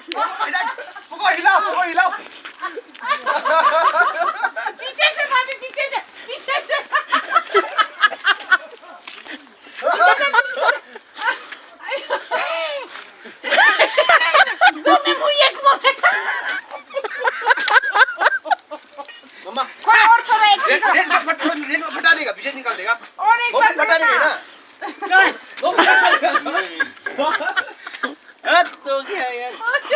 पकड़ो हिलाओ पीछे से भाभी पीछे से मम्मा और थोड़ा एक रेन फटा देगा पीछे निकाल देगा और एक बार फटा देगा ना तो क्या यार